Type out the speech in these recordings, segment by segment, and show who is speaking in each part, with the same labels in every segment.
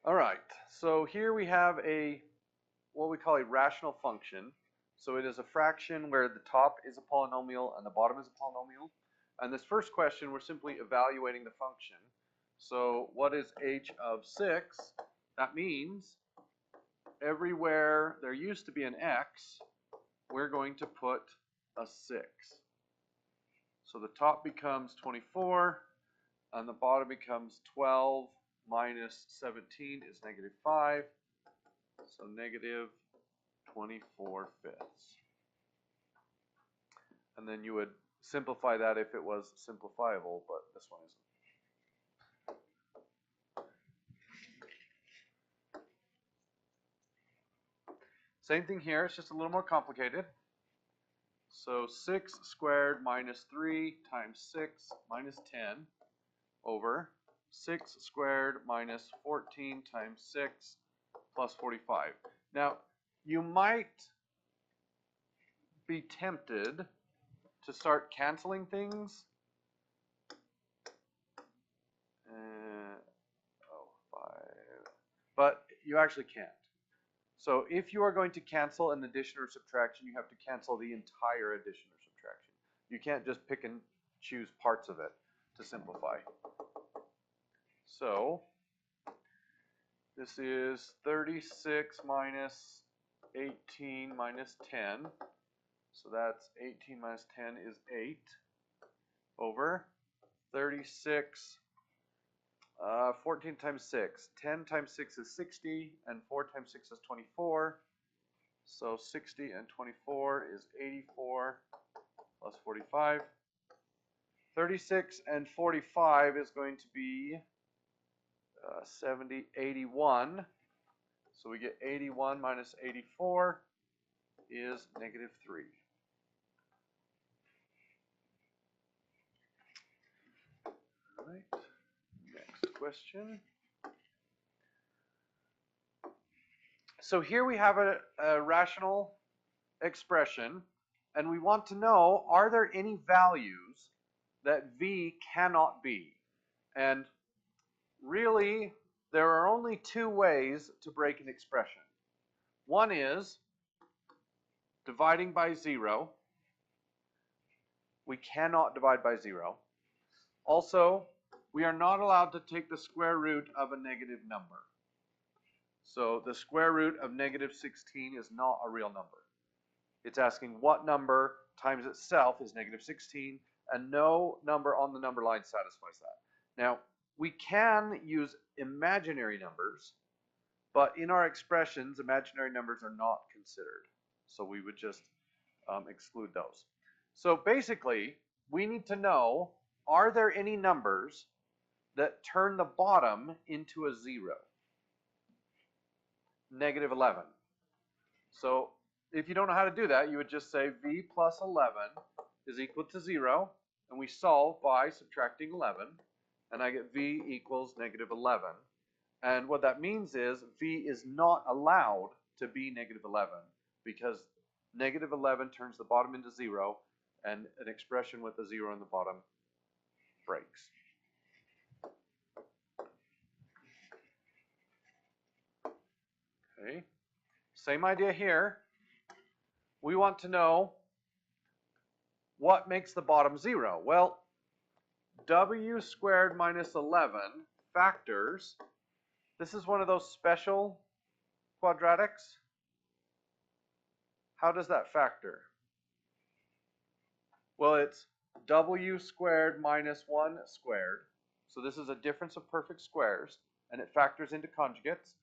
Speaker 1: All right, so here we have what we call a rational function. So it is a fraction where the top is a polynomial and the bottom is a polynomial. And this first question, we're simply evaluating the function. So what is h of 6? That means everywhere there used to be an x, we're going to put a 6. So the top becomes 24, and the bottom becomes 12 minus 17 is negative 5. So negative 24 fifths. And then you would simplify that if it was simplifiable, but this one isn't. Same thing here, it's just a little more complicated. So 6 squared minus 3 times 6 minus 10 over 6 squared minus 14 times 6 plus 45. Now, you might be tempted to start canceling things. But you actually can't. So if you are going to cancel an addition or subtraction, you have to cancel the entire addition or subtraction. You can't just pick and choose parts of it to simplify. So this is 36 minus 18 minus 10. So that's 18 minus 10 is 8 over 36, 14 times 6. 10 times 6 is 60, and 4 times 6 is 24. So 60 and 24 is 84 plus 45. 36 and 45 is going to be 81. So we get 81 minus 84 is negative 3. All right, next question. So here we have a rational expression, and we want to know, are there any values that v cannot be? And really, there are only two ways to break an expression. One is dividing by 0. We cannot divide by 0. Also, we are not allowed to take the square root of a negative number. So the square root of negative 16 is not a real number. It's asking what number times itself is negative 16, and no number on the number line satisfies that. Now, we can use imaginary numbers, but in our expressions, imaginary numbers are not considered. So we would just exclude those. So basically, we need to know, are there any numbers that turn the bottom into a 0? Negative 11. So if you don't know how to do that, you would just say v plus 11 is equal to 0, and we solve by subtracting 11, and I get v equals negative 11. And what that means is v is not allowed to be negative 11, because negative 11 turns the bottom into 0, and an expression with a 0 in the bottom breaks. Okay, same idea here. We want to know what makes the bottom 0. Well, w squared minus 11 factors. This is one of those special quadratics. How does that factor? Well, it's w squared minus 1 squared. So this is a difference of perfect squares, and it factors into conjugates.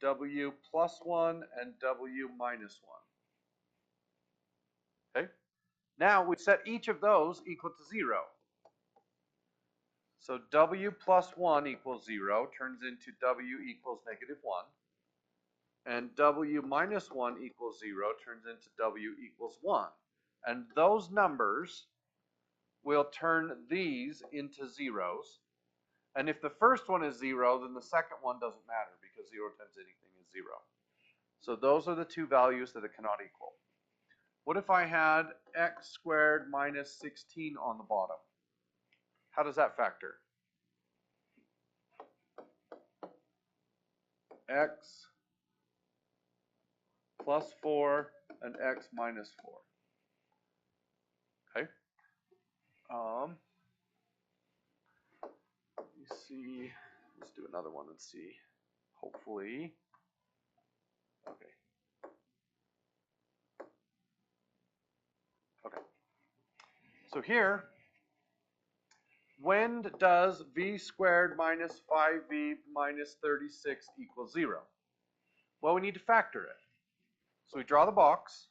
Speaker 1: W plus 1 and w minus 1. Okay? Now we set each of those equal to 0. So w plus 1 equals 0 turns into w equals negative 1. And w minus 1 equals 0 turns into w equals 1. And those numbers will turn these into zeros. And if the first one is 0, then the second one doesn't matter, because 0 times anything is 0. So those are the two values that it cannot equal. What if I had x squared minus 16 on the bottom? How does that factor? x plus 4 and x minus 4. Okay. Let me see. Let's do another one and see. Hopefully. Okay. Okay. So here, when does v squared minus 5v minus 36 equal 0? Well, we need to factor it. So we draw the box.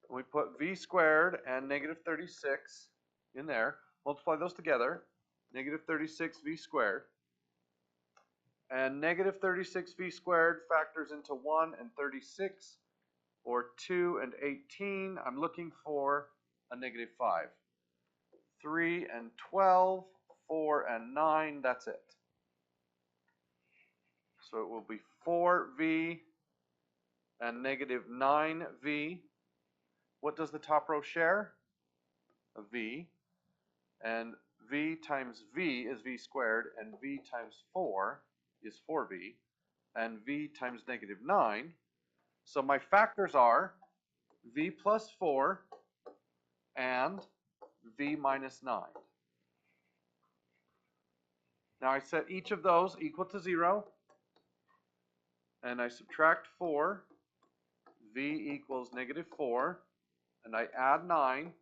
Speaker 1: And we put v squared and negative 36 in there. Multiply those together. Negative 36v squared. And negative 36v squared factors into 1 and 36, or 2 and 18. I'm looking for a negative 5. 3 and 12, 4 and 9, that's it. So it will be 4v and negative 9v. What does the top row share? A v. And v times v is v squared, and v times 4 is 4v, and v times negative 9. So my factors are v plus 4 and v minus 9. Now I set each of those equal to 0, and I subtract 4, v equals negative 4, and I add 9,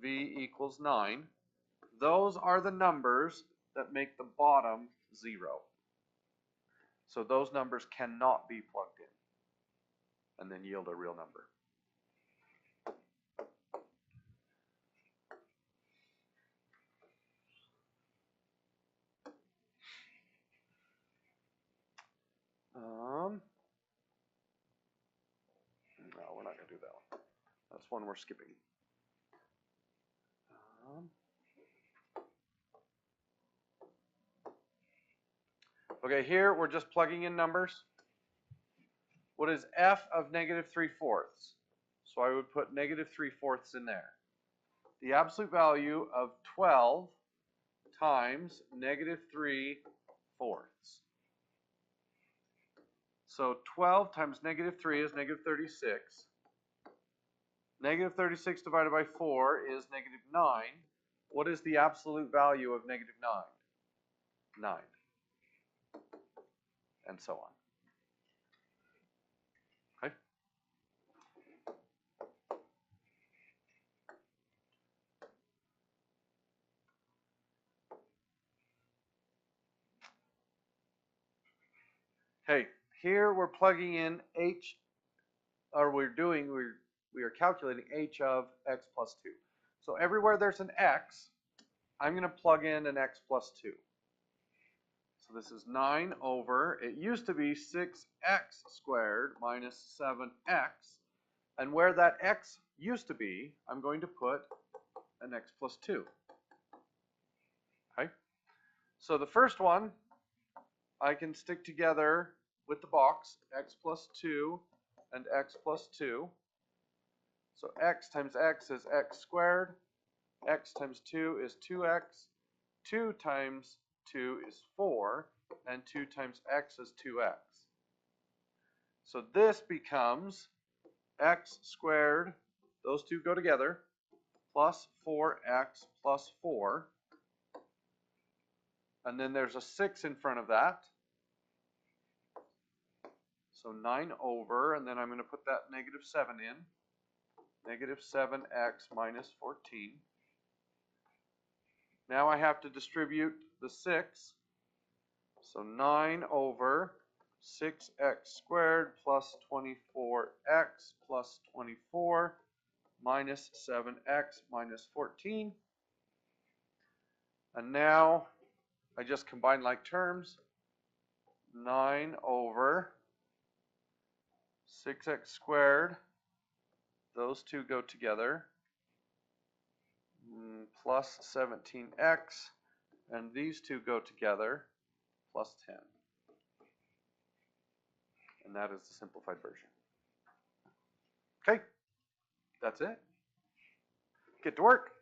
Speaker 1: v equals 9. Those are the numbers that make the bottom 0. So those numbers cannot be plugged in and then yield a real number. No, we're not going to do that one. That's one we're skipping. Okay, here we're just plugging in numbers. What is f of negative 3/4? So I would put negative 3/4 in there. The absolute value of 12 times negative 3/4. So 12 times negative 3 is negative 36. Negative 36 divided by 4 is negative 9. What is the absolute value of negative 9? 9. And so on. Okay? Okay, here we're plugging in h, or we are calculating h of x plus 2. So everywhere there's an x, I'm going to plug in an x plus 2. So this is 9 over, it used to be 6x squared minus 7x. And where that x used to be, I'm going to put an x plus 2. Okay? So the first one, I can stick together with the box, x plus 2 and x plus 2. So x times x is x squared, x times 2 is 2x, 2 times 2 is 4, and 2 times x is 2x. So this becomes x squared, those two go together, plus 4x plus 4. And then there's a 6 in front of that. So 9 over, and then I'm going to put that negative 7 in. Negative 7x minus 14. Now I have to distribute the 6. So 9 over 6x squared plus 24x plus 24 minus 7x minus 14. And now I just combine like terms. 9 over 6x squared, those two go together, plus 17x, and these two go together, plus 10. And that is the simplified version. Okay, that's it. Get to work.